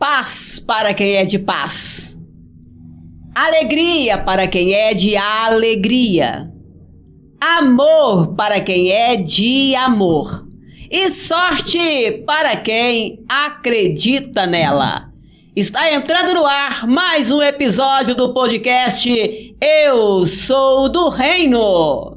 Paz para quem é de paz. Alegria para quem é de alegria. Amor para quem é de amor. E sorte para quem acredita nela. Está entrando no ar mais um episódio do podcast Eu Sou do Reino.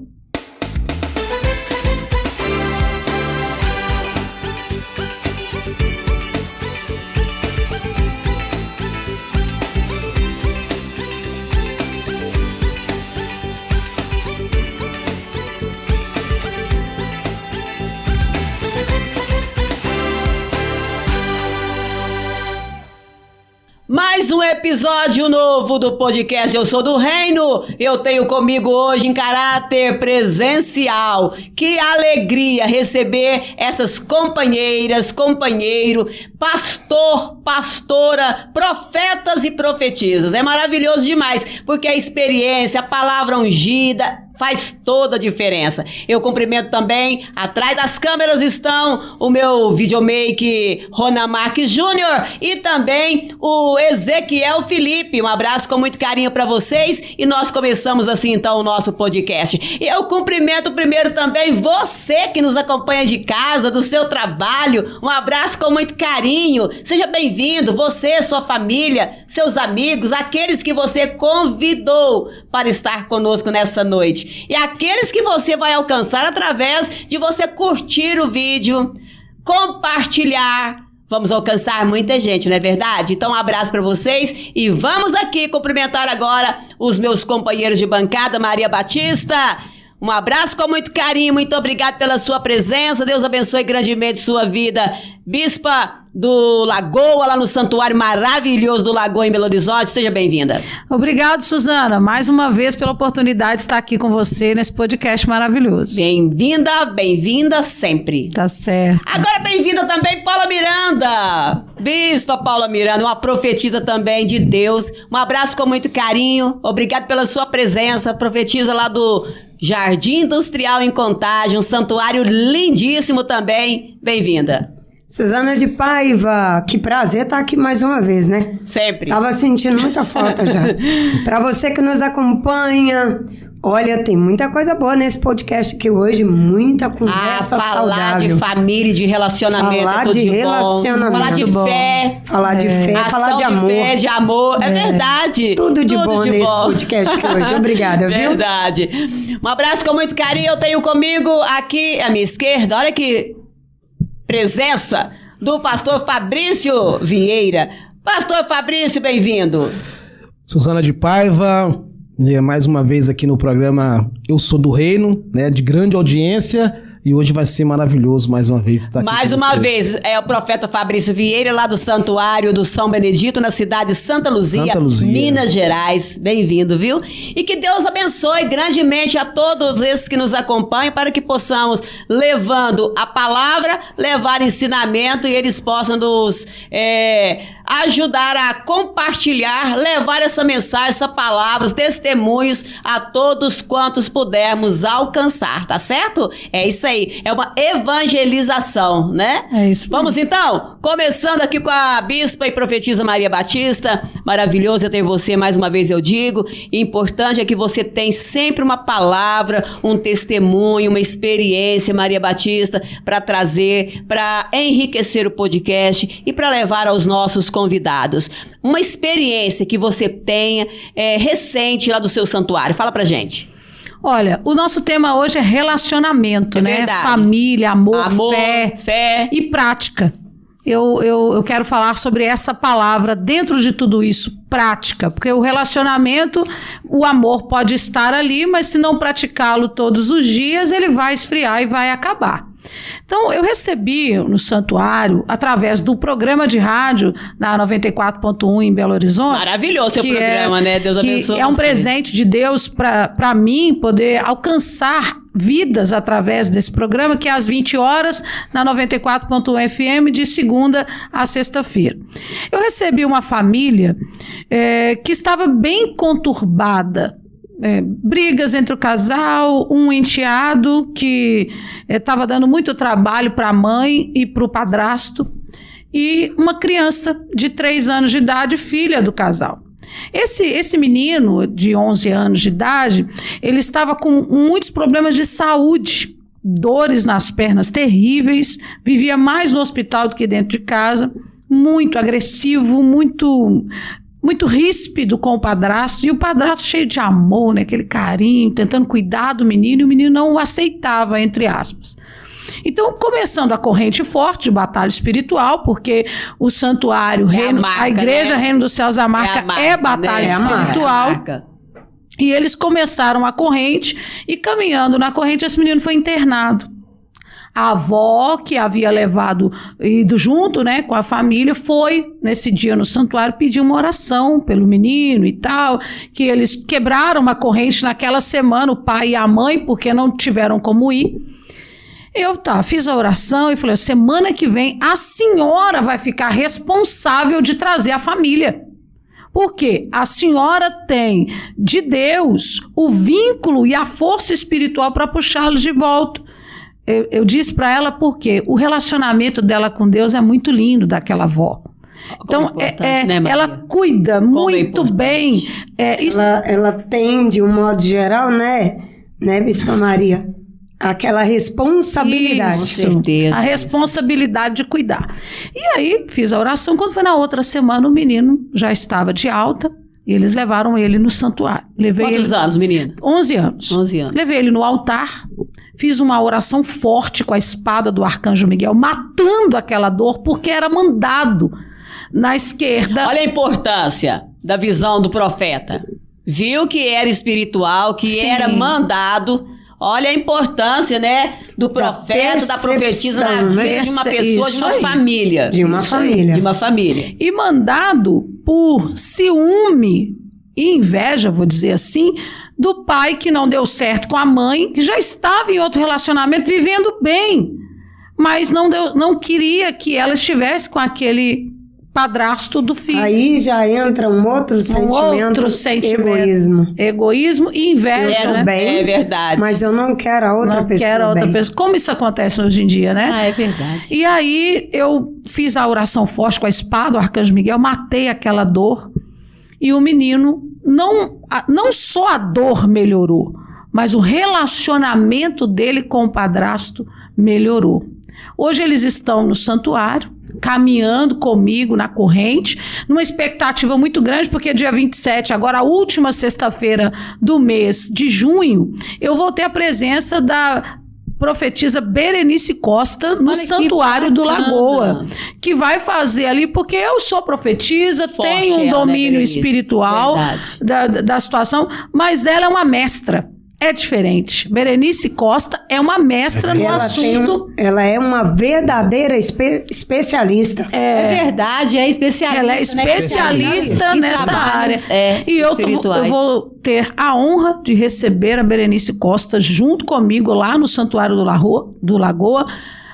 Mais um episódio novo do podcast Eu Sou do Reino. Eu tenho comigo hoje em caráter presencial. Que alegria receber essas companheiras, companheiro, pastor, pastora, profetas e profetisas. É maravilhoso demais, porque a experiência, a palavra ungida faz toda a diferença. Eu cumprimento também, atrás das câmeras estão o meu videomaker Rona Marques Júnior e também o Ezequiel Felipe. Um abraço com muito carinho para vocês e nós começamos assim então o nosso podcast. Eu cumprimento primeiro também você que nos acompanha de casa, do seu trabalho. Um abraço com muito carinho. Seja bem-vindo, você, sua família, seus amigos, aqueles que você convidou para estar conosco nessa noite. E aqueles que você vai alcançar através de você curtir o vídeo, compartilhar. Vamos alcançar muita gente, não é verdade? Então um abraço para vocês e vamos aqui cumprimentar agora os meus companheiros de bancada, Maria Batista. Um abraço com muito carinho, muito obrigado pela sua presença, Deus abençoe grandemente sua vida. Bispa do Lagoa, lá no santuário maravilhoso do Lagoa em Belo Horizonte, seja bem-vinda. Obrigado, Suzana, mais uma vez pela oportunidade de estar aqui com você nesse podcast maravilhoso. Bem-vinda, bem-vinda sempre. Tá certo. Agora bem-vinda também Paula Miranda, Bispa Paula Miranda, uma profetisa também de Deus. Um abraço com muito carinho, obrigado pela sua presença, profetisa lá do Jardim Industrial em Contagem, um santuário lindíssimo também. Bem-vinda. Suzana de Paiva, que prazer estar aqui mais uma vez, né? Sempre. Tava sentindo muita falta já. Para você que nos acompanha, olha, tem muita coisa boa nesse podcast aqui hoje, muita conversa saudável. Falar de família, de relacionamento. Falar de relacionamento. Falar de fé. Falar de fé, falar de amor. Fé, de amor, é verdade. Tudo de bom nesse podcast aqui hoje. Obrigada, viu? Verdade. Um abraço com muito carinho. Eu tenho comigo aqui à minha esquerda, olha que presença do pastor Fabrício Vieira. Pastor Fabrício, bem-vindo. Suzana de Paiva, mais uma vez aqui no programa Eu Sou do Reino, né, de grande audiência. E hoje vai ser maravilhoso mais uma vez estar aqui mais com uma vocês. vez, é o profeta Fabrício Vieira, lá do Santuário do São Benedito, na cidade de Santa Luzia, Minas Gerais. Bem-vindo, viu? E que Deus abençoe grandemente a todos esses que nos acompanham, para que possamos, levando a palavra, levar ensinamento e eles possam nos ajudar a compartilhar, levar essa mensagem, essa palavra, os testemunhos a todos quantos pudermos alcançar, tá certo? É isso aí, é uma evangelização, né? É isso. Vamos então, começando aqui com a bispa e profetisa Maria Batista. Maravilhoso é ter você, mais uma vez eu digo. E importante é que você tem sempre uma palavra, um testemunho, uma experiência, Maria Batista, para trazer, para enriquecer o podcast e para levar aos nossos convidados. Uma experiência que você tenha recente lá do seu santuário. Fala pra gente. Olha, o nosso tema hoje é relacionamento, né? Verdade. Família, amor, fé e prática. Eu quero falar sobre essa palavra dentro de tudo isso, prática, porque o relacionamento, o amor pode estar ali, mas se não praticá-lo todos os dias, ele vai esfriar e vai acabar. Então, eu recebi no santuário, através do programa de rádio, na 94.1 em Belo Horizonte. Maravilhoso seu programa, né? Deus abençoe. Que é um presente de Deus para mim poder alcançar vidas através desse programa, que é às 20 horas, na 94.1 FM, de segunda a sexta-feira. Eu recebi uma família que estava bem conturbada. Brigas entre o casal, um enteado que estava dando muito trabalho para a mãe e para o padrasto. e uma criança de 3 anos de idade, filha do casal. Esse menino de 11 anos de idade, ele estava com muitos problemas de saúde, dores nas pernas terríveis, vivia mais no hospital do que dentro de casa, muito agressivo, muito ríspido com o padrasto, e o padrasto cheio de amor, né, aquele carinho, tentando cuidar do menino, e o menino não o aceitava, entre aspas. Então, começando a corrente forte de batalha espiritual, porque o santuário, a igreja, né? Reino dos Céus, a marca é batalha espiritual. E eles começaram a corrente, e caminhando na corrente, esse menino foi internado. A avó, que havia ido junto, né, com a família, foi nesse dia no santuário pedir uma oração pelo menino e tal, que eles quebraram uma corrente naquela semana, o pai e a mãe, porque não tiveram como ir. Eu fiz a oração e falei, semana que vem a senhora vai ficar responsável de trazer a família. Porque a senhora tem de Deus o vínculo e a força espiritual para puxá-los de volta. Eu disse para ela porque o relacionamento dela com Deus é muito lindo, daquela avó. Então, né, ela cuida muito bem. Ela tem, de um modo geral, né, Bispa Maria? Aquela responsabilidade. Isso, com certeza. A responsabilidade de cuidar. E aí, fiz a oração. Quando foi na outra semana, o menino já estava de alta. E eles levaram ele no santuário. Quantos anos, menino? 11 anos. 11 anos. Levei ele no altar. Fiz uma oração forte com a espada do Arcanjo Miguel, matando aquela dor, porque era mandado na esquerda. Olha a importância da visão do profeta. Viu que era espiritual, que Sim. era mandado. Olha a importância, né, do profeta, da profetisa na vida de uma pessoa, de uma família. De uma família. De uma família. E mandado por ciúme e inveja, vou dizer assim, do pai que não deu certo com a mãe, que já estava em outro relacionamento, vivendo bem, mas não queria que ela estivesse com aquele padrasto do filho. Aí já entra um outro sentimento, egoísmo e inveja, né? É verdade. Mas eu não quero a outra pessoa. Como isso acontece hoje em dia, né? É verdade. E aí eu fiz a oração forte com a espada, o Arcanjo Miguel, matei aquela dor, e o menino, não só a dor melhorou, mas o relacionamento dele com o padrasto melhorou. Hoje eles estão no santuário, caminhando comigo na corrente, numa expectativa muito grande, porque dia 27, agora a última sexta-feira do mês de junho, eu vou ter a presença da profetisa Berenice Costa no Santuário do Lagoa, que vai fazer ali, porque eu sou profetisa, tenho um domínio espiritual da situação, mas ela é uma mestra. É diferente. Berenice Costa é uma mestra no assunto. Ela é uma verdadeira especialista. É verdade, é especialista. Ela é especialista nessa área. E eu vou ter a honra de receber a Berenice Costa junto comigo lá no Santuário do Lagoa,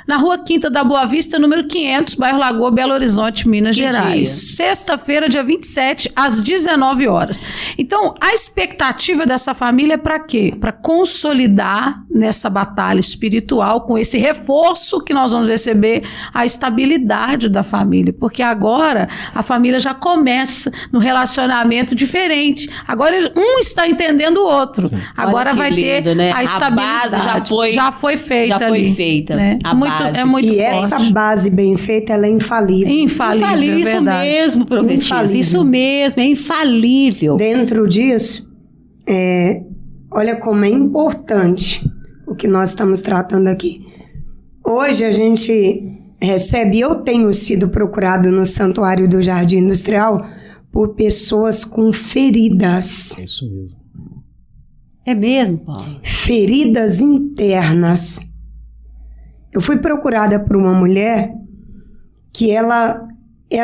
na Rua Quinta da Boa Vista, número 500, bairro Lagoa, Belo Horizonte, Minas Gerais. Sexta-feira, dia 27, às 19 horas. Então, a expectativa dessa família é para quê? Para consolidar nessa batalha espiritual, com esse reforço que nós vamos receber, a estabilidade da família. Porque agora a família já começa no relacionamento diferente. Agora um está entendendo o outro. Sim. Agora vai ter a estabilidade. A base já foi feita ali. Já foi feita. Né? É muito e forte. Essa base bem feita, ela é infalível. Infalível, isso verdade. Mesmo, profetisa. Isso mesmo, é infalível. Dentro disso, olha como é importante o que nós estamos tratando aqui. Hoje a gente recebe, eu tenho sido procurado no Santuário do Jardim Industrial por pessoas com feridas. É isso mesmo. É mesmo, Paulo? Feridas internas. Eu fui procurada por uma mulher que ela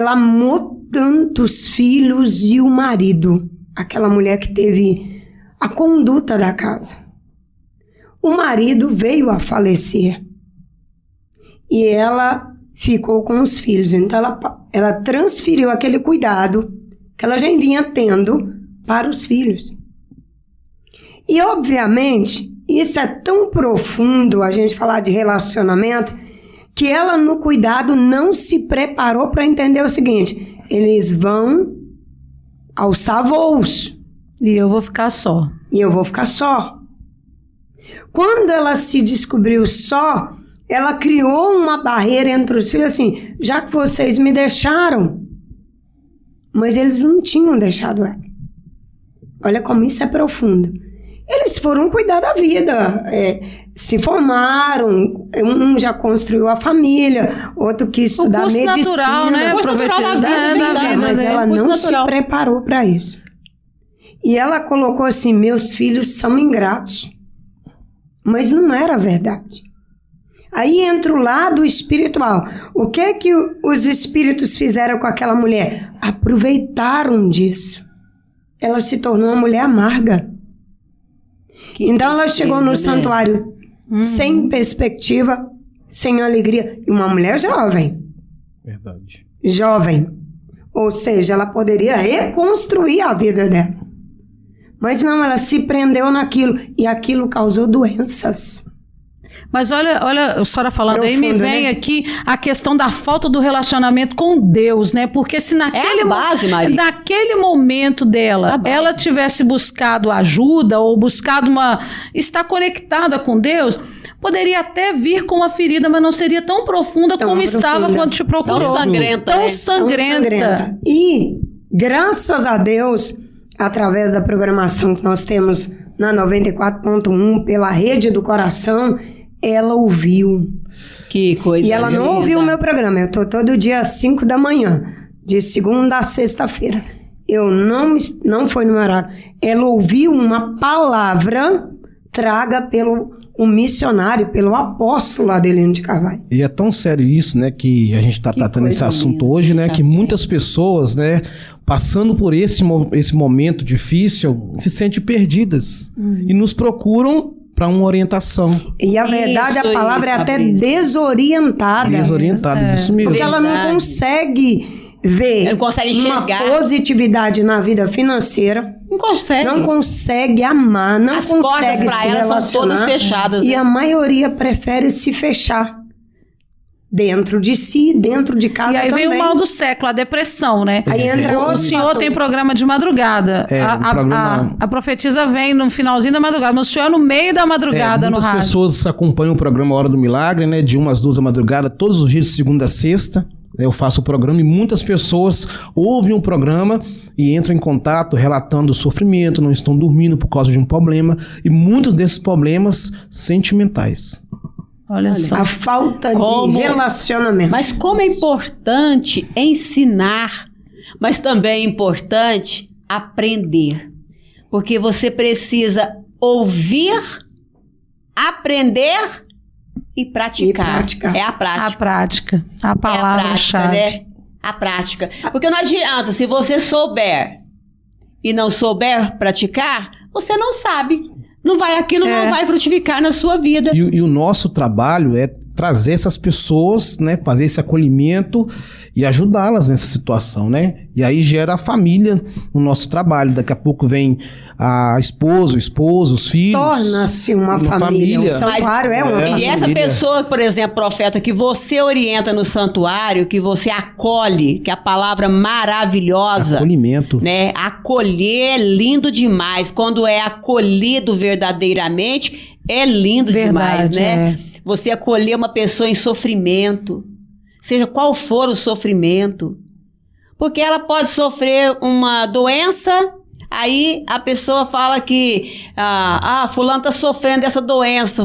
amou tanto os filhos e o marido. Aquela mulher que teve a conduta da casa. O marido veio a falecer. E ela ficou com os filhos. Então ela transferiu aquele cuidado que ela já vinha tendo para os filhos. E obviamente... Isso é tão profundo, a gente falar de relacionamento, que ela no cuidado não se preparou para entender o seguinte: eles vão alçar voos. E eu vou ficar só. E eu vou ficar só. Quando ela se descobriu só, ela criou uma barreira entre os filhos, assim, já que vocês me deixaram. Mas eles não tinham deixado ela. Olha como isso é profundo. Eles foram cuidar da vida, se formaram, um já construiu a família, outro quis estudar medicina. Natural, né? O curso natural da vida, mas ela não se preparou para isso. E ela colocou assim: meus filhos são ingratos. Mas não era verdade. Aí entra o lado espiritual. O que é que os espíritos fizeram com aquela mulher? Aproveitaram disso. Ela se tornou uma mulher amarga. Então ela chegou no santuário sem perspectiva, sem alegria. E uma mulher jovem. Verdade. Jovem. Ou seja, ela poderia reconstruir a vida dela. Mas não, ela se prendeu naquilo. E aquilo causou doenças. Mas olha, a senhora falando Profundo, aí, me vem, né, aqui a questão da falta do relacionamento com Deus, né? Porque se naquele, naquele momento dela, ela tivesse buscado ajuda ou buscado estar conectada com Deus, poderia até vir com uma ferida, mas não seria tão profunda como estava quando te procurou. Tão sangrenta. Tão sangrenta. E, graças a Deus, através da programação que nós temos na 94.1, pela Rede do Coração, ela ouviu. Que coisa E ela linda. não ouviu o meu programa. Eu estou todo dia às 5 da manhã, de segunda a sexta-feira. Eu não foi no meu horário. Ela ouviu uma palavra traga pelo um missionário, pelo apóstolo Adelino de Carvalho. E é tão sério isso, né, que a gente está tratando esse assunto hoje, né, que muitas pessoas, né, passando por esse momento difícil, se sentem perdidas e nos procuram para uma orientação. E a verdade, a palavra é até desorientada. Desorientadas, isso mesmo. Porque ela não consegue ver não consegue enxergar uma positividade na vida financeira. Não consegue. Não consegue amar, não As consegue portas se para elas relacionar. são todas fechadas. E né? a maioria prefere se fechar. Dentro de si, dentro de casa também. E aí vem o mal do século, a depressão, né? Aí entra O senhor tem programa de madrugada. A profetisa vem no finalzinho da madrugada, mas o senhor é no meio da madrugada no rádio. Muitas pessoas acompanham o programa Hora do Milagre, né? De 1 às 2 da madrugada, todos os dias de segunda a sexta. Eu faço o programa e muitas pessoas ouvem o programa e entram em contato relatando o sofrimento, não estão dormindo por causa de um problema. E muitos desses problemas sentimentais. Olha só. A falta de relacionamento. Mas como é importante ensinar, mas também é importante aprender. Porque você precisa ouvir, aprender e praticar. É a prática. A prática. A palavra-chave. Né? A prática. Porque não adianta, se você souber e não souber praticar, você não sabe. Aquilo não vai frutificar na sua vida. E o nosso trabalho é trazer essas pessoas, né, fazer esse acolhimento e ajudá-las nessa situação, né? E aí gera a família no nosso trabalho. Daqui a pouco vem a esposa, o esposo, os filhos. Torna-se uma família. O santuário é uma família. E essa pessoa, por exemplo, profeta, que você orienta no santuário, que você acolhe, que é a palavra maravilhosa. Acolhimento. Né? Acolher é lindo demais. Quando é acolhido verdadeiramente, é lindo demais, né? Você acolher uma pessoa em sofrimento, seja qual for o sofrimento. Porque ela pode sofrer uma doença. Aí a pessoa fala que fulano está sofrendo dessa doença,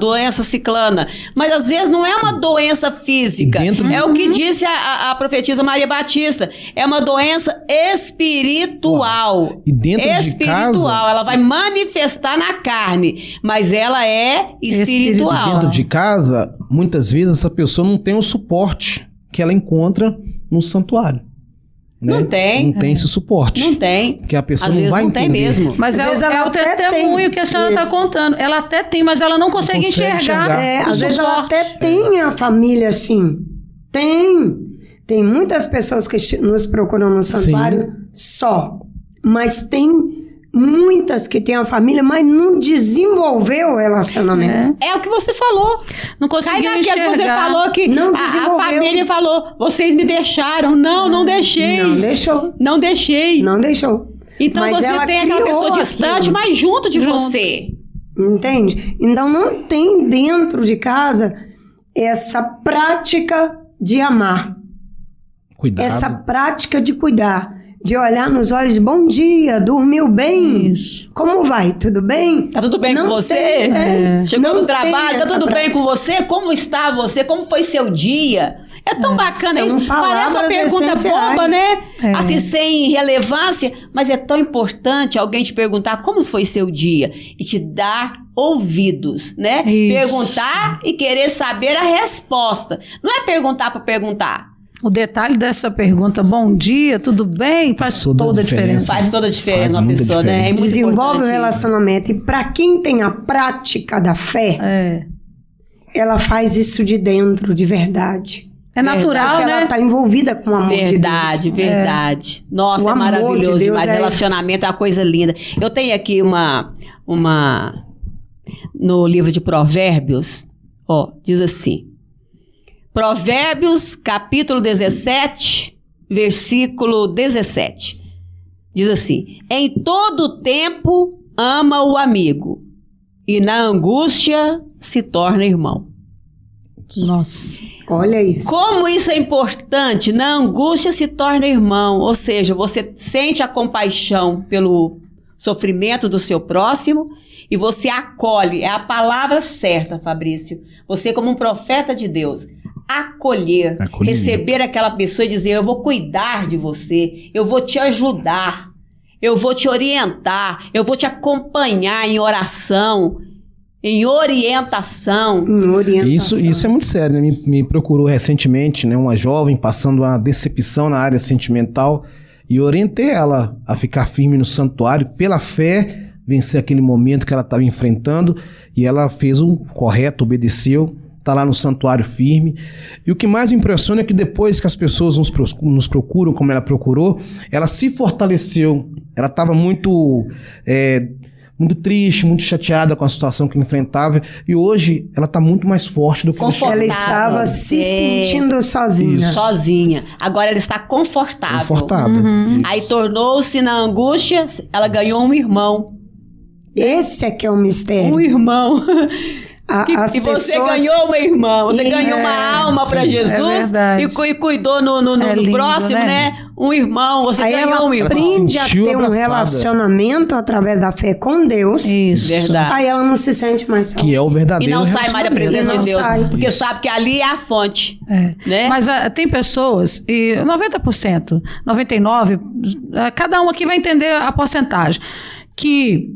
doença ciclana. Mas às vezes não é uma doença física. É o que disse a profetisa Maria Batista. É uma doença espiritual. E dentro de casa, ela vai manifestar na carne, mas ela é espiritual. E dentro de casa, muitas vezes essa pessoa não tem o suporte que ela encontra no santuário. Né? Não tem. Não tem esse suporte. Não tem. Porque a pessoa às não vezes vai não entender. Tem mesmo. Mas é o testemunho que a senhora está contando. Ela até tem, mas ela não consegue enxergar. Às vezes ela até tem a família assim. Tem muitas pessoas que nos procuram no santuário só. Mas tem muitas que têm a família, mas não desenvolveu o relacionamento. É o que você falou. Não Cai conseguiu naquilo que você enxergar. falou que Não a desenvolveu. família falou, vocês me deixaram. Não deixei. Não deixou. Não deixei. Não deixou. Então Mas você ela tem aquela criou pessoa distante, aquilo. mas junto de Junto. você. Entende? Então não tem dentro de casa essa prática de amar. Cuidado. Essa prática de cuidar. De olhar nos olhos, bom dia, dormiu bem? Isso. Como vai? Tudo bem? Tá tudo bem Não com você? tem, Chegou não no tem trabalho, tá essa tudo bem prática. com você? Como está você? Como foi seu dia? É tão bacana São isso. Parece uma palavras pergunta essenciais. boba, né? É. Assim, sem relevância, mas é tão importante alguém te perguntar como foi seu dia e te dar ouvidos, né? Isso. Perguntar e querer saber a resposta. Não é perguntar por perguntar. O detalhe dessa pergunta, bom dia, tudo bem? Faz toda a diferença. Faz toda a diferença Faz uma muita pessoa, né? É diferença. muito Desenvolve o importante isso. relacionamento. E para quem tem a prática da fé, É. ela faz isso de dentro, de verdade. É natural, Porque né? ela está envolvida com o amor Verdade, de Deus. verdade. Nossa, O é amor maravilhoso de Deus demais. é- Relacionamento é uma coisa linda. Eu tenho aqui uma no livro de Provérbios, ó, diz assim. Provérbios, capítulo 17, versículo 17. Diz assim: em todo tempo ama o amigo, e na angústia se torna irmão. Nossa. Olha isso. Como isso é importante, na angústia se torna irmão, ou seja, você sente a compaixão pelo sofrimento do seu próximo e você acolhe, é a palavra certa, Fabrício. Você como um profeta de Deus, acolher, receber aquela pessoa e dizer, eu vou cuidar de você, eu vou te ajudar, eu vou te orientar, eu vou te acompanhar em oração, em orientação. Em orientação. Isso é muito sério, né? Me procurou recentemente, né, uma jovem passando uma decepção na área sentimental e eu orientei ela a ficar firme no santuário, pela fé, vencer aquele momento que ela estava enfrentando, e ela fez o correto, obedeceu, está lá no santuário firme. E o que mais me impressiona é que depois que as pessoas nos procuram, como ela procurou, ela se fortaleceu. Ela estava muito triste, muito chateada com a situação que enfrentava, e hoje ela está muito mais forte do que Ela estava se sentindo sozinha. Isso. Sozinha. Agora ela está confortável. confortável. Aí tornou-se na angústia, ela ganhou um irmão. Esse é que é o mistério. Um irmão. As E você pessoas- ganhou uma irmã, você ganhou uma alma para sim. Jesus É verdade. e cuidou no É lindo, próximo, né? Um irmão, você Aí ganhou ela um irmão. aprende a sentiu ter um abraçada. relacionamento através da fé com Deus. Isso. Verdade. Aí ela não se sente mais só. Que é o E verdadeiro não sai mais da presença E não de Deus, sai. porque sabe que ali é a fonte, É. né? Mas tem pessoas, e 90%, 99%, cada um aqui vai entender a porcentagem, que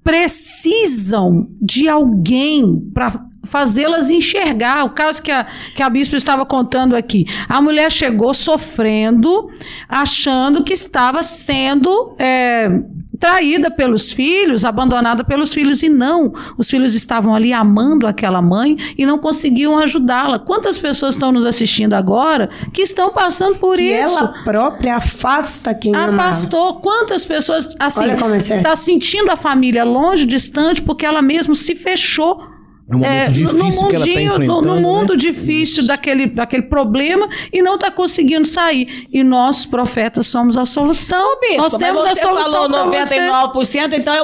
precisam de alguém para fazê-las enxergar. O caso que a bispa estava contando aqui. A mulher chegou sofrendo, achando que estava sendo traída pelos filhos, abandonada pelos filhos, e não. Os filhos estavam ali amando aquela mãe e não conseguiam ajudá-la. Quantas pessoas estão nos assistindo agora que estão passando por E isso? ela própria afasta quem ama. Afastou. Quantas pessoas, assim, Olha como é sério. tá sentindo a família longe, distante, porque ela mesma se fechou. É um momento difícil que ela está enfrentando. No mundo né? difícil daquele problema, e não está conseguindo sair. E nós, profetas, somos a solução. Bispo, Nós temos mas a você solução falou pra você. 99%, então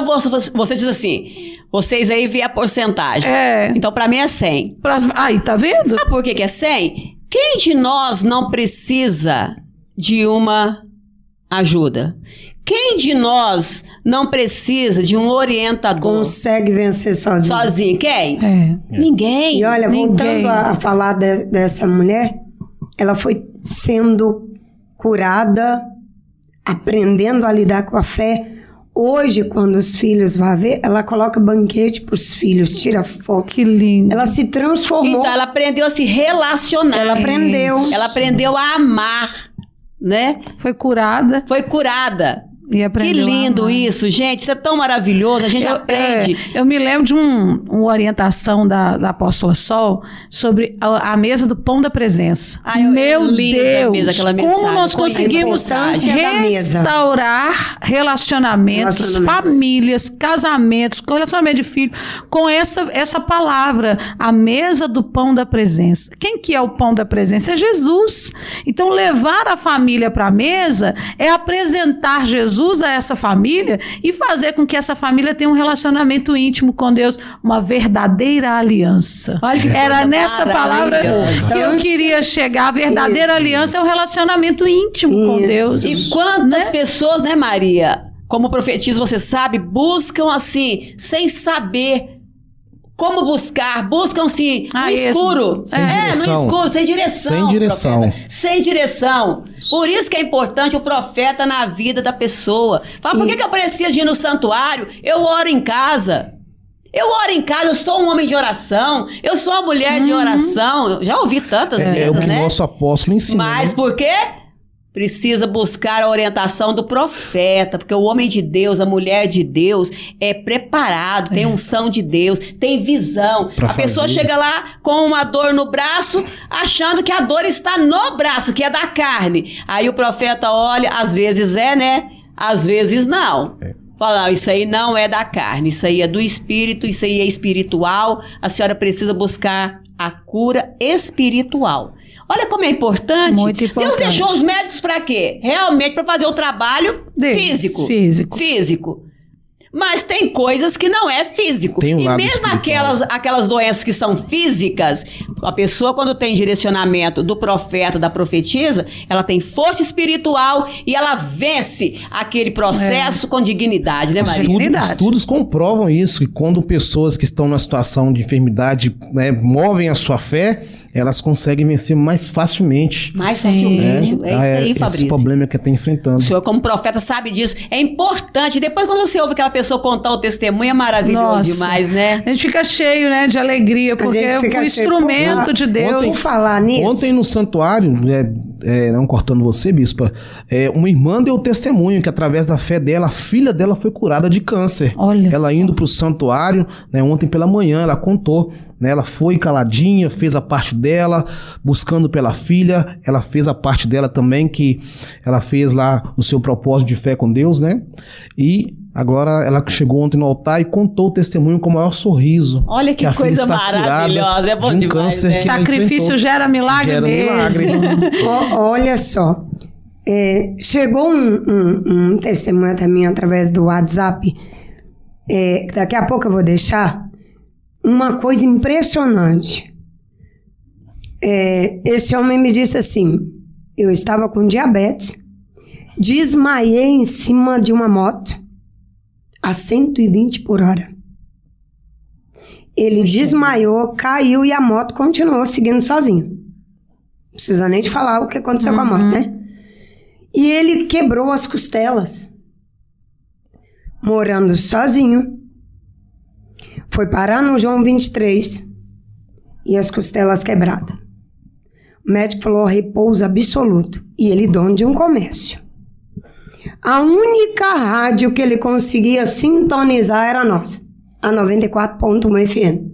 você diz assim, vocês aí vê a porcentagem. Então para mim é 100. Aí, tá vendo? Sabe por que é 100? Quem de nós não precisa de uma ajuda? Quem de nós não precisa de um orientador? Consegue vencer sozinho. Sozinho? Quem? É. Ninguém. E olha, Ninguém. voltando a falar dessa mulher, ela foi sendo curada, aprendendo a lidar com a fé. Hoje, quando os filhos vão ver, ela coloca banquete para os filhos, tira foto. Que lindo. Ela se transformou. Então ela aprendeu a se relacionar. Ela aprendeu. Ela aprendeu a amar, né? Foi curada. Foi curada. E Que aprendeu a lindo amar. isso, gente. Isso é tão maravilhoso. A gente aprende. Eu me lembro de uma orientação da apóstola Sol sobre a mesa do pão da presença. Ai, Meu linda Deus, mesmo aquela como mensagem, nós conheço a conseguimos mensagem da mesa. restaurar relacionamentos, famílias, casamentos, relacionamento de filho, com essa palavra, a mesa do pão da presença. Quem que é o pão da presença? É Jesus. Então, levar a família para a mesa é apresentar Jesus a essa família e fazer com que essa família tenha um relacionamento íntimo com Deus, uma verdadeira aliança. Olha que Era coisa nessa palavra maravilhosa. que eu queria chegar. A verdadeira aliança é o relacionamento íntimo com Deus. E quantas pessoas, né, Maria, como profetisa, você sabe, buscam assim, sem saber como buscam assim, no escuro. Sem direção. No escuro, sem direção. Sem direção. Profeta. Sem direção. Por isso que é importante o profeta na vida da pessoa. Fala, por que eu preciso ir no santuário? Eu oro em casa. Eu sou um homem de oração, eu sou uma mulher de oração. Eu já ouvi tantas vezes, É o que né? o nosso apóstolo ensina. Mas né? por quê? Precisa buscar a orientação do profeta, porque o homem de Deus, a mulher de Deus é preparado, tem unção de Deus, tem visão. Pra a pessoa fazer. chega lá com uma dor no braço, achando que a dor está no braço, que é da carne. Aí o profeta olha, às vezes é, né? Às vezes não. Fala, não, isso aí não é da carne, isso aí é do espírito, isso aí é espiritual. A senhora precisa buscar a cura espiritual. Olha como é importante. Muito importante. Deus deixou os médicos para quê? Realmente para fazer o trabalho físico. Físico. Mas tem coisas que não é físico. Tem um e lado mesmo espiritual. aquelas doenças que são físicas, a pessoa quando tem direcionamento do profeta, da profetisa, ela tem força espiritual e ela vence aquele processo com dignidade, né, Maria? Estudos comprovam isso, que quando pessoas que estão numa situação de enfermidade, né, movem a sua fé, elas conseguem vencer mais facilmente. Mais facilmente. É isso aí, esse Fabrício. problema que está enfrentando. O senhor, como profeta, sabe disso. É importante. Depois, quando você ouve aquela pessoa contar o testemunho, é maravilhoso demais, né? A gente fica cheio, né, de alegria, porque eu fui instrumento de Deus. Vou falar nisso. Ontem no santuário, não cortando você, bispa, uma irmã deu testemunho que através da fé dela, a filha dela foi curada de câncer. Olha ela só. indo para o santuário, né, ontem pela manhã, ela contou. Né, ela foi caladinha, fez a parte dela, buscando pela filha. Ela fez a parte dela também, que ela fez lá o seu propósito de fé com Deus, né? E agora ela chegou ontem no altar e contou o testemunho com o maior sorriso. Olha que a filha coisa está maravilhosa, curada é bom de um demais, câncer né? que ela Sacrifício enfrentou. gera milagre Gera mesmo. milagre. Olha só, chegou um testemunho também através do WhatsApp, daqui a pouco eu vou deixar, uma coisa impressionante. Esse homem me disse assim, eu estava com diabetes, desmaiei em cima de uma moto a 120 por hora. Ele desmaiou, caiu e a moto continuou seguindo sozinho. Não precisa nem te falar o que aconteceu com a moto, né? E ele quebrou as costelas. Morando sozinho. Foi parar no João 23. E as costelas quebradas. O médico falou repouso absoluto. E ele dono de um comércio. A única rádio que ele conseguia sintonizar era a nossa. A 94.1 FM.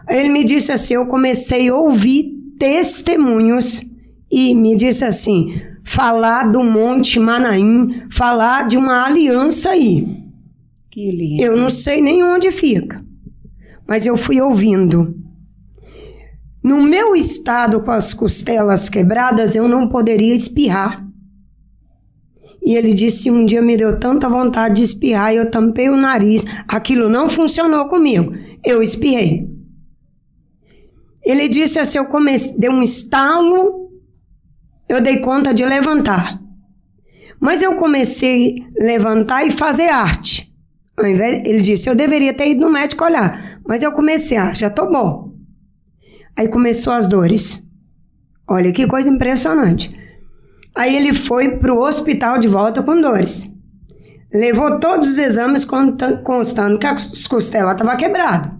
Ele me disse assim, eu comecei a ouvir testemunhos e me disse assim, falar do Monte Manaim, falar de uma aliança aí. Que lindo. Eu não sei nem onde fica, mas eu fui ouvindo. No meu estado com as costelas quebradas, eu não poderia espirrar. E ele disse, um dia me deu tanta vontade de espirrar, e eu tampei o nariz, aquilo não funcionou comigo, eu espirrei. Ele disse assim, deu um estalo, eu dei conta de levantar. Mas eu comecei a levantar e fazer arte. Ele disse, eu deveria ter ido no médico olhar, mas eu comecei, já tô bom. Aí começou as dores. Olha que coisa impressionante. Aí ele foi pro hospital de volta com dores. Levou todos os exames constando que as costelas estavam quebradas.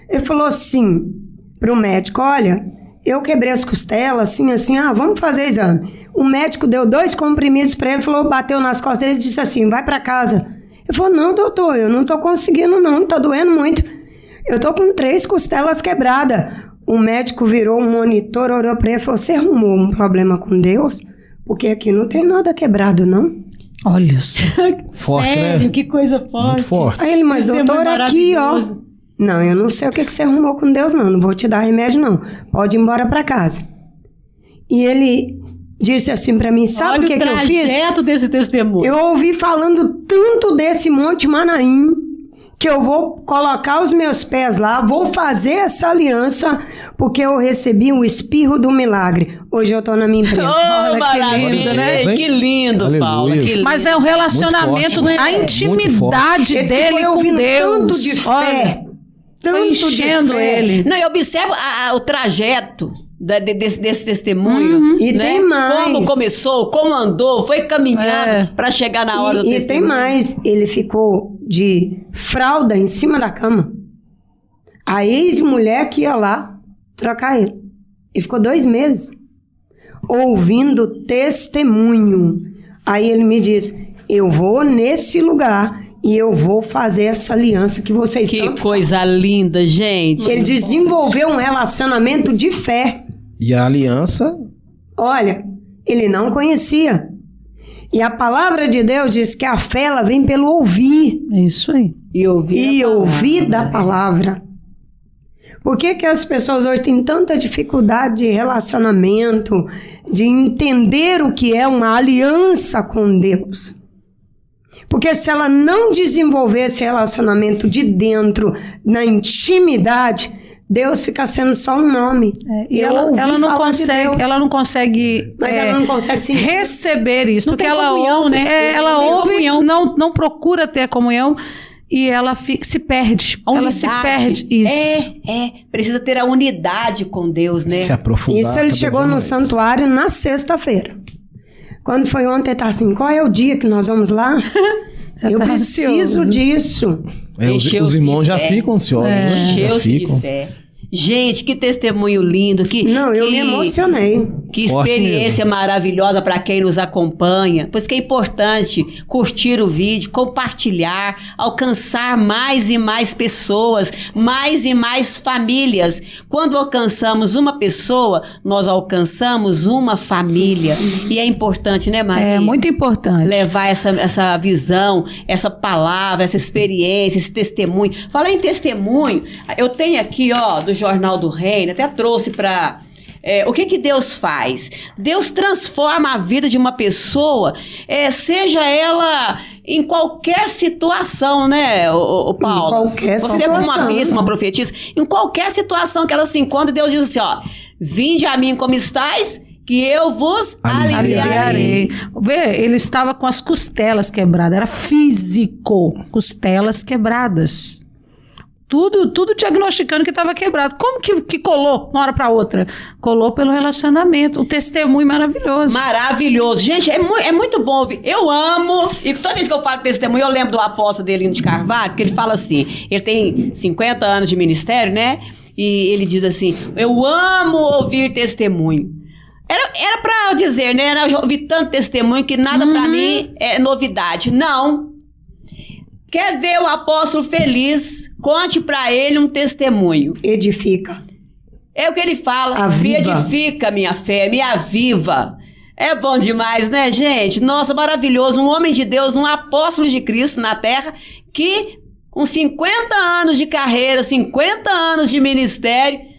Ele falou assim pro médico, olha, eu quebrei as costelas, assim, vamos fazer exame. O médico deu 2 comprimidos para ele, falou, bateu nas costas dele e disse assim, vai para casa. Ele falou, não, doutor, eu não tô conseguindo não, tá doendo muito. Eu tô com 3 costelas quebradas. O médico virou um monitor, olhou para ele e falou, você arrumou um problema com Deus? Porque aqui não tem nada quebrado, não. Olha só. Forte, Sério, né? que coisa forte. Muito forte. Aí ele, mas Testemunho doutor, aqui, ó. maravilhoso. Não, eu não sei o que você arrumou com Deus, não vou te dar remédio, não. Pode ir embora para casa. E ele disse assim para mim, sabe Olha o que eu fiz? o trajeto desse testemunho. Eu ouvi falando tanto desse Monte Manaim, que eu vou colocar os meus pés lá, vou fazer essa aliança, porque eu recebi um espirro do milagre. Hoje eu tô na minha empresa. Oh, Olha que maravilha, lindo, né? Que lindo, Aleluia. Paula. Que lindo. Mas é um relacionamento, Muito forte, a né? intimidade Esse que dele foi com ouvindo Deus. tanto de fé, Olha, foi enchendo ele. Não, eu observo o trajeto desse testemunho. E né? tem mais. Como começou, como andou, foi caminhando para chegar na hora do E tem testemunho. mais, ele ficou de fralda em cima da cama. A ex-mulher que ia lá trocar ele. Ele ficou 2 meses ouvindo testemunho. Aí ele me diz, eu vou nesse lugar e eu vou fazer essa aliança que vocês Que tanto coisa linda, gente. Ele desenvolveu um relacionamento de fé. E a aliança, Olha, ele não conhecia. E a palavra de Deus diz que a fé ela vem pelo ouvir. É isso aí. E Ouvir da palavra. Por que que as pessoas hoje têm tanta dificuldade de relacionamento, de entender o que é uma aliança com Deus? Porque se ela não desenvolver esse relacionamento de dentro, na intimidade, Deus fica sendo só um nome. E Eu ela ouvi não falar de consegue, Deus, ela não consegue, mas ela não consegue se receber isso, Não porque tem ela comunhão, ouve, né? ela Não tem ouve, comunhão. não procura ter a comunhão e ela se perde. A Ela se unidade. perde. Isso. Precisa ter a unidade com Deus, né? se aprofundar. Isso ele cada chegou dia no mais. santuário na sexta-feira. Quando foi ontem, ele tá assim, qual é o dia que nós vamos lá? Eu tá preciso ansioso. disso. Encheu-se Os irmãos de já fé. ficam ansiosos, né? Já Encheu-se ficam. de fé. Gente, que testemunho lindo. Não, eu me emocionei. Que Forte experiência maravilhosa para quem nos acompanha. Pois que é importante curtir o vídeo, compartilhar, alcançar mais e mais pessoas, mais e mais famílias. Quando alcançamos uma pessoa, nós alcançamos uma família. E é importante, né, Maria? É muito importante. Levar essa visão, essa palavra, essa experiência, esse testemunho. Falar em testemunho, eu tenho aqui, ó, do Jornal do Reino, até trouxe para... o que Deus faz? Deus transforma a vida de uma pessoa, seja ela em qualquer situação, né, o Paulo? Em qualquer Você como uma situação. bispa, uma profetisa, em qualquer situação que ela se encontra, Deus diz assim, ó, vinde a mim como estais, que eu vos aliviarei. Aliviarei. Vê, ele estava com as costelas quebradas, era físico, costelas quebradas. Tudo diagnosticando que estava quebrado. Como que colou de uma hora para outra? Colou pelo relacionamento. O testemunho maravilhoso. Maravilhoso. Gente, é muito bom ouvir. Eu amo, e toda vez que eu falo testemunho, eu lembro do apóstolo Adelino de Carvalho, porque ele fala assim, ele tem 50 anos de ministério, né? E ele diz assim, eu amo ouvir testemunho. Era pra dizer, né? Eu já ouvi tanto testemunho que nada pra mim é novidade. Não. Quer ver o apóstolo feliz? Conte pra ele um testemunho. Edifica. É o que ele fala. Aviva. Me edifica minha fé, me aviva. É bom demais, né, gente? Nossa, maravilhoso. Um homem de Deus, um apóstolo de Cristo na terra, que com 50 anos de carreira, 50 anos de ministério,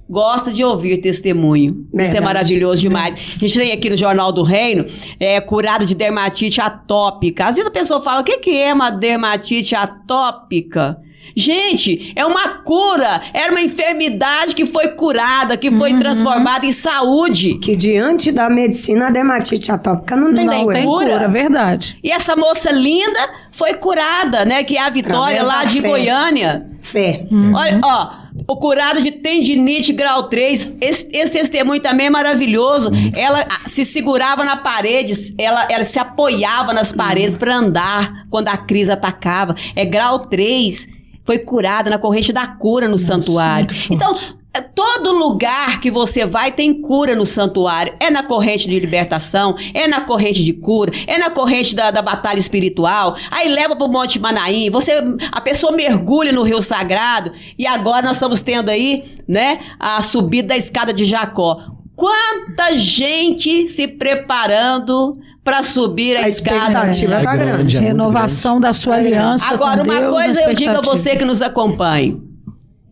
gosta de ouvir testemunho. Isso é Verdade. maravilhoso demais. A gente tem aqui no Jornal do Reino, curado de dermatite atópica. Às vezes a pessoa fala, o que é uma dermatite atópica? Gente, é uma cura, era uma enfermidade que foi curada, que foi transformada em saúde. Que diante da medicina, a dermatite atópica não tem Não cura. tem cura, verdade. E essa moça linda foi curada, né? Que é a Vitória Através lá da de fé. Goiânia. Fé. Olha, ó, o curado de tendinite grau 3, esse testemunho também é maravilhoso. Ela se segurava na parede, ela se apoiava nas paredes para andar quando a crise atacava. É grau 3, foi curada na corrente da cura no santuário. muito forte. Então, Todo lugar que você vai tem cura no santuário. É na corrente de libertação, é na corrente de cura, é na corrente da batalha espiritual. Aí leva para o Monte Manaim, a pessoa mergulha no Rio Sagrado. E agora nós estamos tendo aí, né, a subida da escada de Jacó. Quanta gente se preparando para subir a escada. A expectativa tá grande. Renovação da sua aliança. Agora, com uma Deus, coisa eu digo a expectativa. você que nos acompanha.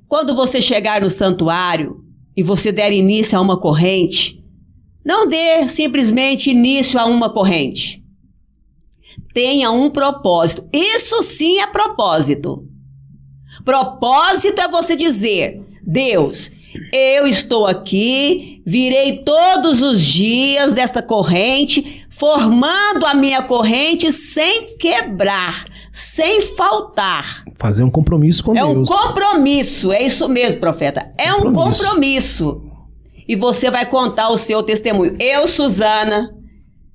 Quando você chegar no santuário e você der início a uma corrente, não dê simplesmente início a uma corrente. Tenha um propósito. Isso sim é propósito. Propósito é você dizer: Deus, eu estou aqui, virei todos os dias desta corrente, formando a minha corrente sem quebrar, sem faltar. Fazer um compromisso com É um Deus. compromisso, é isso mesmo, profeta. É um compromisso. E você vai contar o seu testemunho. Eu, Suzana,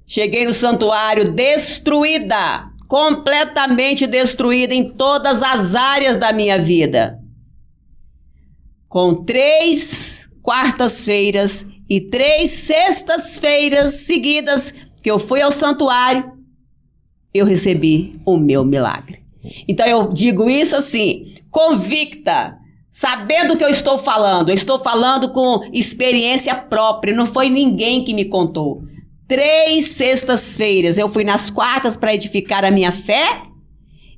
cheguei no santuário destruída, completamente destruída em todas as áreas da minha vida. Com 3 quartas-feiras e 3 sextas-feiras seguidas que eu fui ao santuário, eu recebi o meu milagre. Então eu digo isso assim, convicta, sabendo o que eu estou falando. Eu estou falando com experiência própria, não foi ninguém que me contou. 3 sextas-feiras, eu fui nas quartas para edificar a minha fé,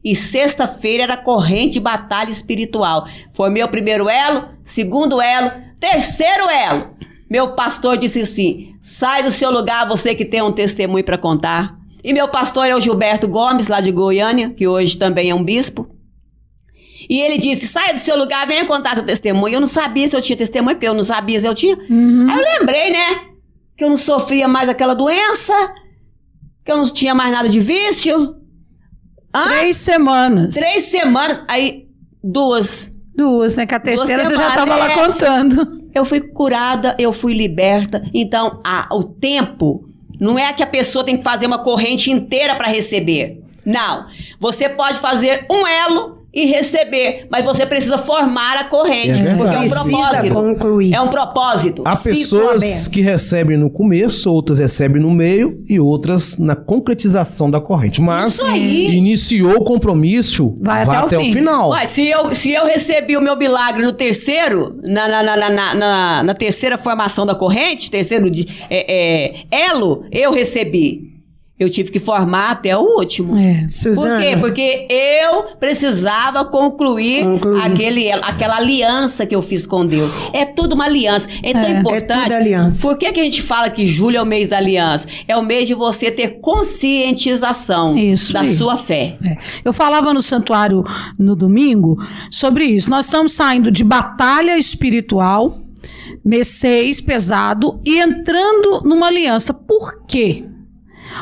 e sexta-feira era corrente de batalha espiritual. Foi meu primeiro elo, segundo elo, terceiro elo. Meu pastor disse assim: sai do seu lugar, você que tem um testemunho para contar. E meu pastor é o Gilberto Gomes, lá de Goiânia, que hoje também é um bispo. E ele disse: sai do seu lugar, venha contar seu testemunho. Eu não sabia se eu tinha testemunho, porque eu não sabia se eu tinha. Aí eu lembrei, né, que eu não sofria mais aquela doença, que eu não tinha mais nada de vício. 3 semanas. 3 semanas, aí 2. 2, né? Que a terceira você já semanas, estava lá contando. Eu fui curada, eu fui liberta. Então, o tempo não é que a pessoa tem que fazer uma corrente inteira para receber. Não. Você pode fazer um elo e receber, mas você precisa formar a corrente, porque é um Precisa propósito. concluir. É um propósito. Há Ciclo pessoas aberto. que recebem no começo, outras recebem no meio e outras na concretização da corrente. Mas Isso aí. iniciou o compromisso, Vai até o o fim. final. Ué, se eu recebi o meu milagre no terceiro, na terceira formação da corrente, terceiro elo, eu recebi. Eu tive que formar até o último. Suzana, Por quê? Porque eu precisava concluir aquela aliança que eu fiz com Deus. É tudo uma aliança. É tão importante. É tudo aliança. Por que a gente fala que julho é o mês da aliança? É o mês de você ter conscientização Isso da aí. sua fé. Eu falava no santuário no domingo sobre isso. Nós estamos saindo de batalha espiritual, mês 6, pesado, e entrando numa aliança. Por quê?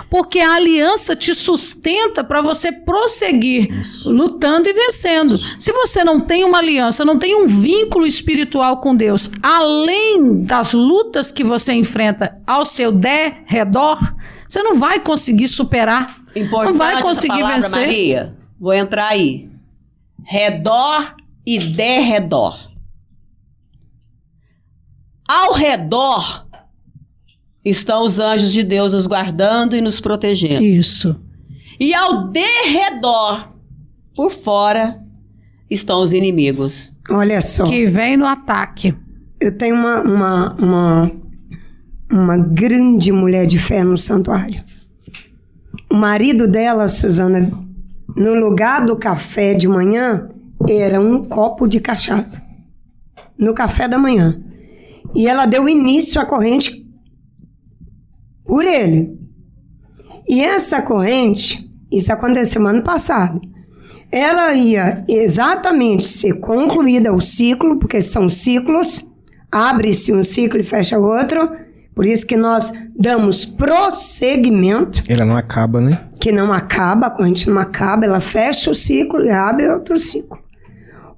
Porque a aliança te sustenta para você prosseguir lutando e vencendo. Se você não tem uma aliança, não tem um vínculo espiritual com Deus, além das lutas que você enfrenta ao seu derredor, você não vai conseguir superar. Importante Não vai conseguir essa palavra, vencer. Maria. Vou entrar aí. Redor e derredor. Ao redor estão os anjos de Deus nos guardando e nos protegendo. Isso. E ao derredor, por fora, estão os inimigos. olha só. Que vem no ataque. Eu tenho uma grande mulher de fé no santuário. O marido dela, Suzana, no lugar do café de manhã, era um copo de cachaça. No café da manhã. E ela deu início à corrente por ele. E essa corrente, isso aconteceu ano passado, ela ia exatamente ser concluída o ciclo, porque são ciclos, abre-se um ciclo e fecha outro, por isso que nós damos prosseguimento, Ela não acaba, né? que não acaba, a corrente não acaba, ela fecha o ciclo e abre outro ciclo.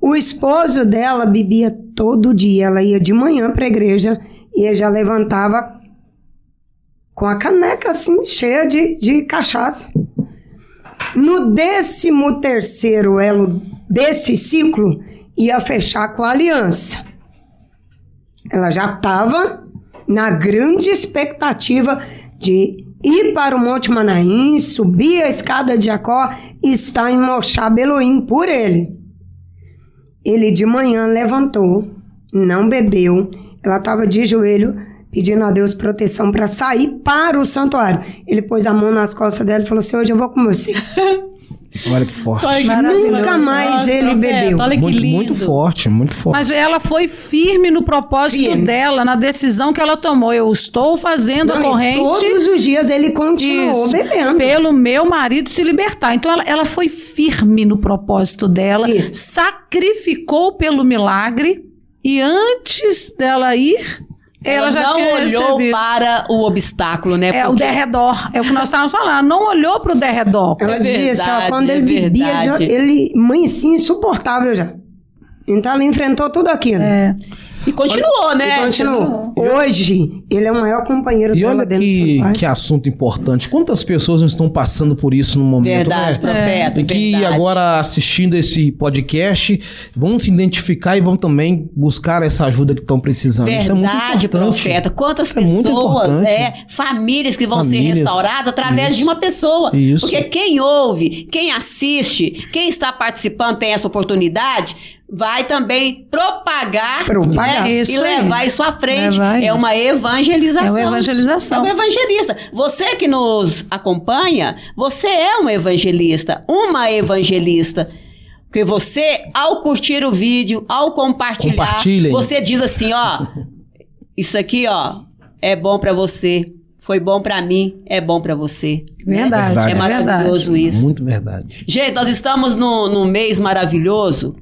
O esposo dela bebia todo dia, ela ia de manhã para a igreja e ele já levantava com a caneca assim, cheia de cachaça. No 13º elo desse ciclo, ia fechar com a aliança. Ela já estava na grande expectativa de ir para o Monte Manaim, subir a escada de Jacó e estar em Moshab Elohim por ele. Ele de manhã levantou, não bebeu, ela estava de joelho pedindo a Deus proteção para sair para o santuário. Ele pôs a mão nas costas dela e falou assim: hoje eu vou com você. Olha que forte. Olha que Maravilhoso. Nunca mais ele bebeu. Olha que lindo. Muito forte, muito forte. Mas ela foi firme no propósito Firme. dela, na decisão que ela tomou. Eu estou fazendo a Não, e corrente. todos os dias ele continuou Isso, bebendo. pelo meu marido se libertar. Então ela foi firme no propósito dela, Isso. sacrificou pelo milagre e antes dela ir, ela já não tinha olhou recebido. para o obstáculo, né? É o Porque- derredor, é o que nós estávamos falando, não olhou para o derredor. Ela É dizia assim, ó, verdade, quando é ele bebia, verdade. ele amanhecia insuportável já. Então ela enfrentou tudo aquilo. É. E continuou, né? E continuou. Hoje, ele é o maior companheiro E dela olha dentro do santuário. que assunto importante. Quantas pessoas não estão passando por isso no momento, Verdade, né? profeta. E que verdade. agora, assistindo esse podcast, vão se identificar e vão também buscar essa ajuda que estão precisando. Isso é muito Verdade, importante. profeta. Quantas Isso é muito pessoas, importante. famílias que vão ser Famílias. restauradas através Isso. de uma pessoa. Isso. Porque quem ouve, quem assiste, quem está participando tem essa oportunidade, vai também propagar, Propagar. né, Isso e aí. levar isso à frente. Levar É isso. uma evangelização. É uma evangelização. É um evangelista. Você que nos acompanha, você é um evangelista, uma evangelista. Porque você, ao curtir o vídeo, ao compartilhar, Compartilhem. você diz assim, ó, isso aqui, ó, é bom pra você, foi bom pra mim, é bom pra você. Verdade, Verdade. É maravilhoso isso. Muito verdade. Gente, nós estamos num mês maravilhoso.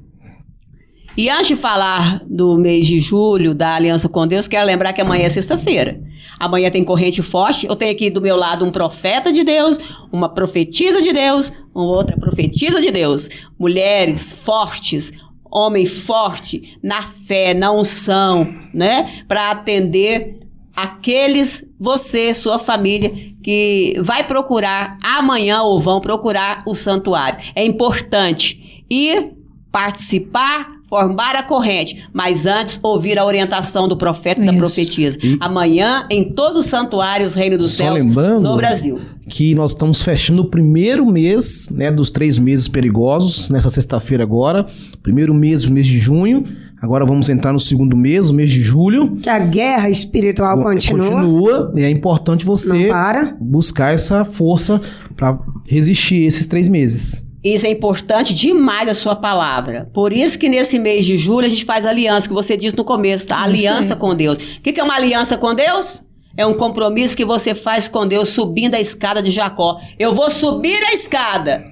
E antes de falar do mês de julho, da Aliança com Deus, quero lembrar que amanhã é sexta-feira. Amanhã tem corrente forte. Eu tenho aqui do meu lado um profeta de Deus, uma profetisa de Deus, uma outra profetisa de Deus. Mulheres fortes, homem forte, na fé, na unção, né? Para atender aqueles, você, sua família, que vai procurar amanhã ou vão procurar o santuário. É importante ir participar, formar a corrente, mas antes ouvir a orientação do profeta e da Isso. profetisa. E- Amanhã, em todos os santuários Reino dos Só Céus lembrando no Brasil. que nós estamos fechando o primeiro mês, né, dos 3 meses perigosos, nessa sexta-feira agora. Primeiro mês, o mês de junho. Agora vamos entrar no segundo mês, o mês de julho. Que a guerra espiritual continua. E é importante você Não para. buscar essa força para resistir esses 3 meses. Isso é importante demais a sua palavra. Por isso que nesse mês de julho a gente faz aliança, que você disse no começo, tá? Aliança com Deus. O que é uma aliança com Deus? É um compromisso que você faz com Deus subindo a escada de Jacó. Eu vou subir a escada,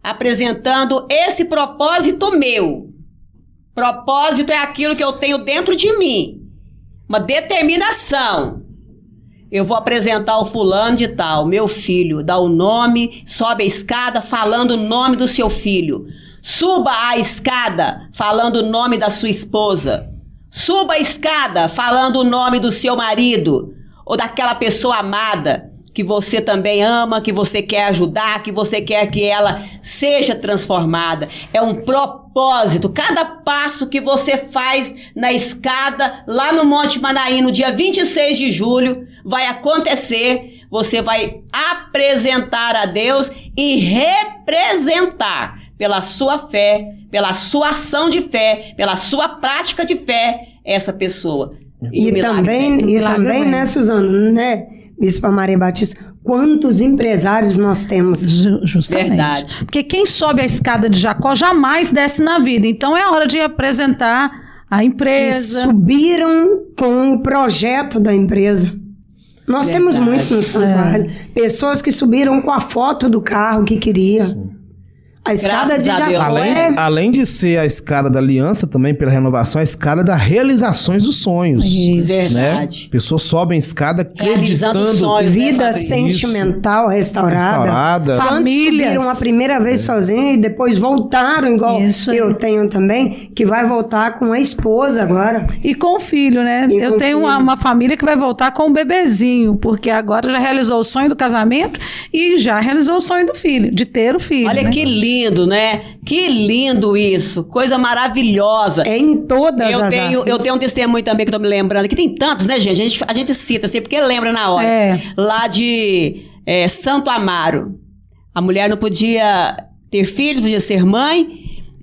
apresentando esse propósito meu. Propósito é aquilo que eu tenho dentro de mim. Uma determinação. Eu vou apresentar o fulano de tal, meu filho, dá o nome, sobe a escada falando o nome do seu filho. Suba a escada falando o nome da sua esposa. Suba a escada falando o nome do seu marido ou daquela pessoa amada que você também ama, que você quer ajudar, que você quer que ela seja transformada. É um propósito. Cada passo que você faz na escada lá no Monte Manaim, no dia 26 de julho, vai acontecer. Você vai apresentar a Deus e representar pela sua fé, pela sua ação de fé, pela sua prática de fé, essa pessoa. E o milagre vem. também, vem. né, Suzana, né, Bispa Maria Batista, quantos empresários nós temos. Justamente. Verdade. Porque quem sobe a escada de Jacó jamais desce na vida. Então é hora de apresentar a Que empresa. subiram com o projeto da empresa. Nós temos Verdade. muito no santuário. Pessoas que subiram com a foto do carro que queria. A escada Graças de a Jacó Deus. Além de ser a escada da aliança, também pela renovação, a escada das realizações dos sonhos. Isso. Verdade. Né? Pessoas sobem a escada Realizando acreditando. sonhos. vida Fabrício? sentimental restaurada. Restaurada. Quantos Famílias. subiram a primeira vez sozinhos e depois voltaram, igual Isso aí. eu tenho também, que vai voltar com a esposa agora. E com o filho, né? E Eu com tenho o filho. uma família que vai voltar com um bebezinho, porque agora já realizou o sonho do casamento e já realizou o sonho do filho, de ter o filho. Olha né? que lindo. lindo, né? Que lindo isso. Coisa maravilhosa. É em todas as Eu tenho um testemunho também que eu tô me lembrando, que tem tantos, né, gente? A gente cita assim, porque lembra na hora. Lá de Santo Amaro. A mulher não podia ter filho, podia ser mãe.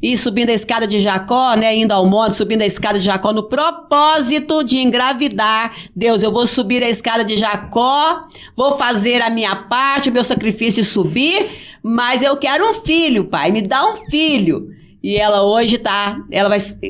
E subindo a escada de Jacó, né, indo ao monte, subindo a escada de Jacó, no propósito de engravidar. Deus, eu vou subir a escada de Jacó, vou fazer a minha parte, meu sacrifício de subir, mas eu quero um filho, pai, me dá um filho. E ela hoje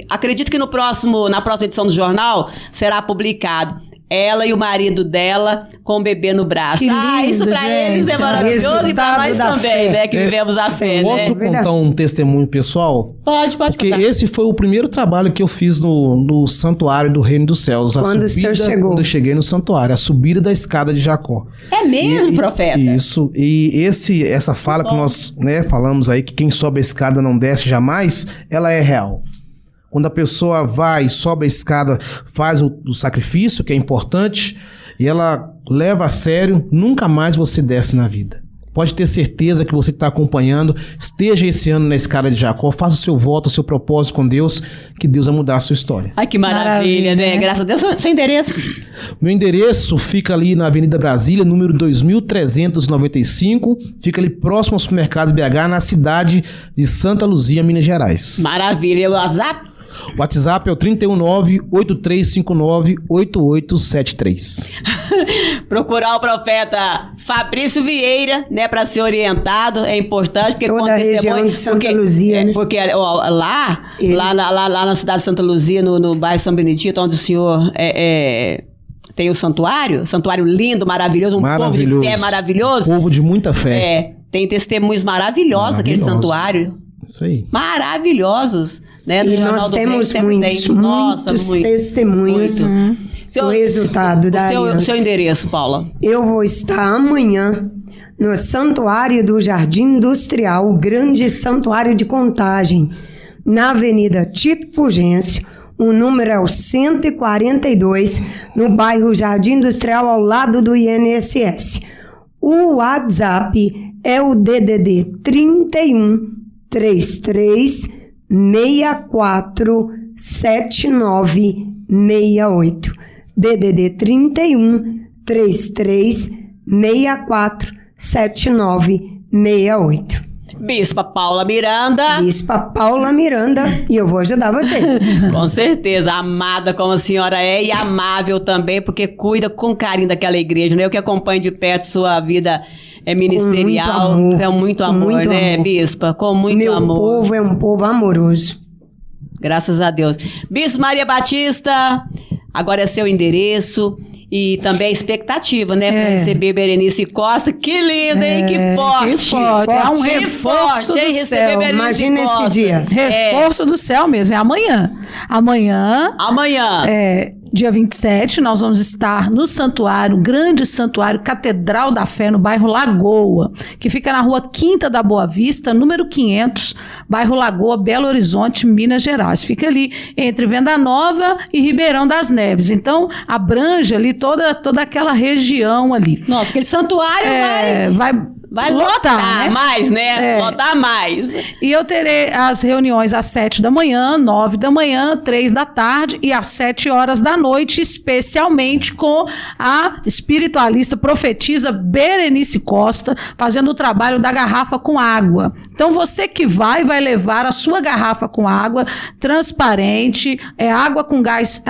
acredito que na próxima edição do jornal será publicado. Ela e o marido dela com o bebê no braço. Que lindo, isso pra eles é maravilhoso e pra nós também, né? Que vivemos a fé, né? Posso contar um testemunho pessoal? Pode Porque contar. esse foi o primeiro trabalho que eu fiz no santuário do Reino dos Céus. Quando o senhor chegou. Quando eu cheguei no santuário, a subida da escada de Jacó. É mesmo, profeta? Isso. E essa fala que nós falamos aí, que quem sobe a escada não desce jamais, ela é real. Quando a pessoa vai, sobe a escada, faz o sacrifício, que é importante, e ela leva a sério, nunca mais você desce na vida. Pode ter certeza que você que está acompanhando, esteja esse ano na escada de Jacó, faça o seu voto, o seu propósito com Deus, que Deus vai mudar a sua história. Ai, que maravilha, né? Graças a Deus. Seu endereço? Meu endereço fica ali na Avenida Brasília, número 2395, fica ali próximo ao supermercado BH, na cidade de Santa Luzia, Minas Gerais. Maravilha. E o WhatsApp? O WhatsApp é o 319-8359-8873. Procurar o profeta Fabrício Vieira, né, para ser orientado, é importante, porque toda a região de Santa Luzia, né? Porque lá na cidade de Santa Luzia, no bairro São Benedito, onde o senhor tem o santuário lindo, maravilhoso, povo de fé maravilhoso. Povo de muita fé. Tem testemunhos maravilhosos aquele santuário. Isso aí. Maravilhosos. Né? E nós temos muitos testemunhos do resultado da aliança. Seu endereço, Paula? Eu vou estar amanhã no Santuário do Jardim Industrial, o grande santuário de Contagem, na Avenida Tito Fulgêncio. O número é o 142, no bairro Jardim Industrial, ao lado do INSS. O WhatsApp é o DDD 31 33 64 7968. DDD 31 33 64 7968. Bispa Paula Miranda. Bispa Paula Miranda, e eu vou ajudar você. Com certeza, amada como a senhora é e amável também, porque cuida com carinho daquela igreja, né? Eu que acompanho de perto sua vida ministerial, é muito amor, né, amor. Bispa? Com muito amor. Meu povo é um povo amoroso. Graças a Deus. Bispo Maria Batista, agora é seu endereço e também a expectativa, né, para receber Berenice Costa. Que linda, hein? Que forte. Que forte. É um reforço do céu. Imagina esse dia. Reforço do céu mesmo. É amanhã. Amanhã. Dia 27, nós vamos estar no santuário, grande santuário, Catedral da Fé, no bairro Lagoa, que fica na rua Quinta da Boa Vista, número 500, bairro Lagoa, Belo Horizonte, Minas Gerais. Fica ali entre Venda Nova e Ribeirão das Neves. Então, abrange ali toda aquela região ali. Nossa, aquele santuário vai lotar, né? Mais, né? Lotar mais. E eu terei as reuniões às 7 da manhã, 9 da manhã, 3 da tarde e às 7 horas da noite, especialmente com a espiritualista, profetisa Berenice Costa, fazendo o trabalho da garrafa com água. Então, você que vai levar a sua garrafa com água transparente, água com gás...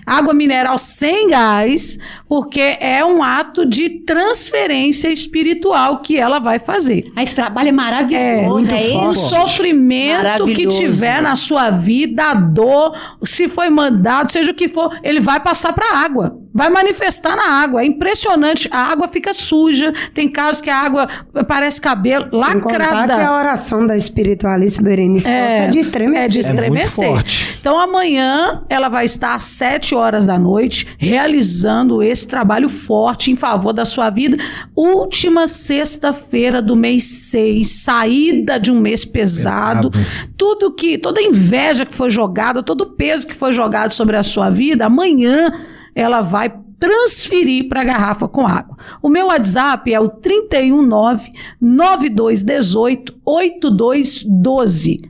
água mineral sem gás, porque é um ato de transferência espiritual que ela vai fazer. Esse trabalho é maravilhoso. O sofrimento que tiver na sua vida, a dor, se foi mandado, seja o que for, ele vai passar para a água. Vai manifestar na água. É impressionante. A água fica suja. Tem casos que a água parece cabelo, lacrada. Que a oração da espiritualista Berenice Costa é de estremecer. É de estremecer. É muito forte. Então, amanhã, ela vai estar às 7 horas da noite, realizando esse trabalho forte em favor da sua vida. Última sexta-feira do mês 6, saída de um mês pesado. Toda inveja que foi jogada, todo o peso que foi jogado sobre a sua vida, amanhã ela vai transferir para a garrafa com água. O meu WhatsApp é o 319-9218-8212.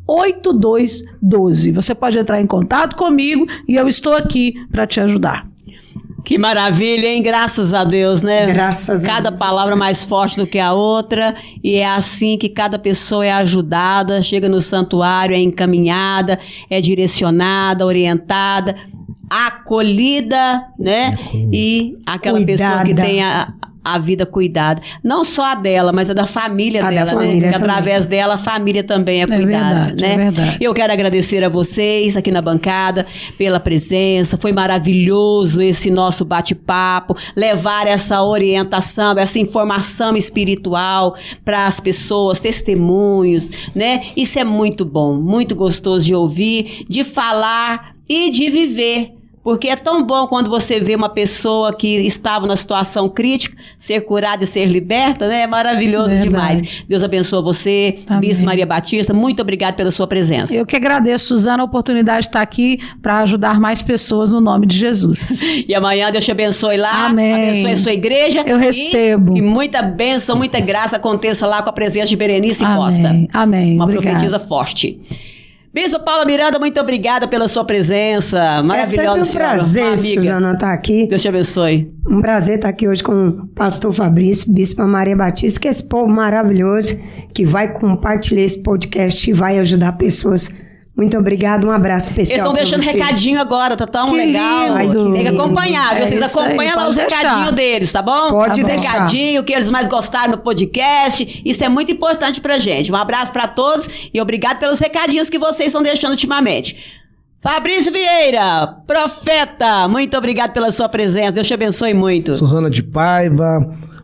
319-9218-8212. Você pode entrar em contato comigo e eu estou aqui para te ajudar. Que maravilha, hein? Graças a Deus, né? Graças a Cada Deus. palavra mais forte do que a outra, e é assim que cada pessoa é ajudada, chega no santuário, é encaminhada, é direcionada, orientada, acolhida, né? E aquela pessoa que Cuidada. tem a vida cuidada. Não só a dela, mas a da família A da dela, família né? Que também. através dela a família também é cuidada, verdade, né? é verdade. Eu quero agradecer a vocês aqui na bancada pela presença. Foi maravilhoso esse nosso bate-papo, levar essa orientação, essa informação espiritual para as pessoas, testemunhos, né? Isso é muito bom, muito gostoso de ouvir, de falar e de viver. Porque é tão bom quando você vê uma pessoa que estava numa situação crítica ser curada e ser liberta, né? É maravilhoso Verdade. demais. Deus abençoe você, Amém. Bispo Maria Batista. Muito obrigada pela sua presença. Eu que agradeço, Suzana, a oportunidade de estar aqui para ajudar mais pessoas no nome de Jesus. E amanhã Deus te abençoe lá, Amém. abençoe a sua igreja. Eu recebo. E muita bênção, muita graça aconteça lá com a presença de Berenice Costa. Amém. Amém. Uma Obrigada. profetisa forte. Bispo Paula Miranda, muito obrigada pela sua presença. É Maravilhosa, sempre um prazer, amiga. Suzana, estar aqui. Deus te abençoe. Um prazer estar aqui hoje com o pastor Fabrício, Bispo Maria Batista, que é esse povo maravilhoso que vai compartilhar esse podcast e vai ajudar pessoas. Muito obrigado, um abraço especial. Eles estão pra deixando você. recadinho agora, tá tão Que legal. lindo. Tem que acompanhar, viu? É Vocês isso aí, acompanham lá os pode deixar. recadinhos deles, tá bom? Pode Os deixar. recadinhos, o que eles mais gostaram no podcast. Isso é muito importante pra gente. Um abraço pra todos e obrigado pelos recadinhos que vocês estão deixando ultimamente. Fabrício Vieira, profeta, muito obrigado pela sua presença. Deus te abençoe muito. Suzana de Paiva,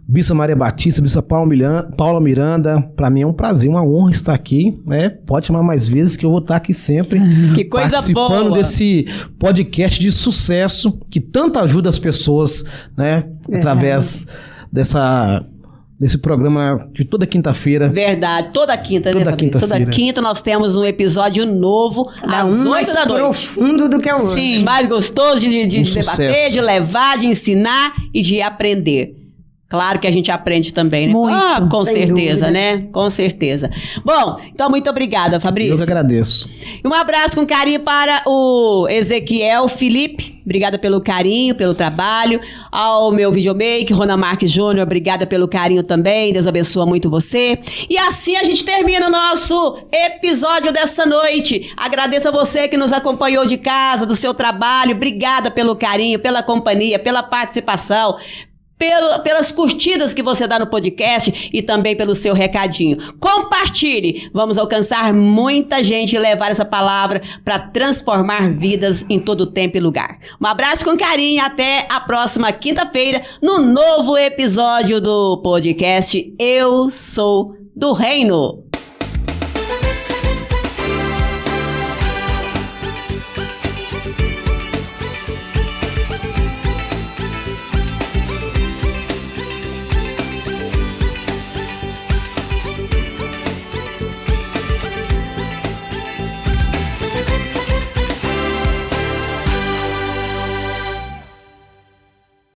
Bispa Maria Batista, Bispa Paula Miranda, para mim é um prazer, uma honra estar aqui, né? Pode chamar mais vezes que eu vou estar aqui sempre. Que coisa participando boa. desse podcast de sucesso que tanto ajuda as pessoas, né? Através desse programa de toda quinta-feira. Verdade, toda quinta, né, Toda Fabrício? Toda quinta-feira. quinta nós temos um episódio novo Cada às um 8 mais da noite. profundo do que o outro. Sim, mais gostoso de Um debater, sucesso. de levar, de ensinar e de aprender. Claro que a gente aprende também, né? Muito, com sem certeza, dúvida. né? Com certeza. Bom, então muito obrigada, Eu Fabrício. que agradeço. E um abraço com carinho para o Ezequiel Felipe. Obrigada pelo carinho, pelo trabalho. Ao meu videomaker, Rona Marques Júnior, obrigada pelo carinho também. Deus abençoa muito você. E assim a gente termina o nosso episódio dessa noite. Agradeço a você que nos acompanhou de casa, do seu trabalho. Obrigada pelo carinho, pela companhia, pela participação. Pelas curtidas que você dá no podcast e também pelo seu recadinho. Compartilhe! Vamos alcançar muita gente e levar essa palavra para transformar vidas em todo tempo e lugar. Um abraço com carinho e até a próxima quinta-feira no novo episódio do podcast Eu Sou do Reino.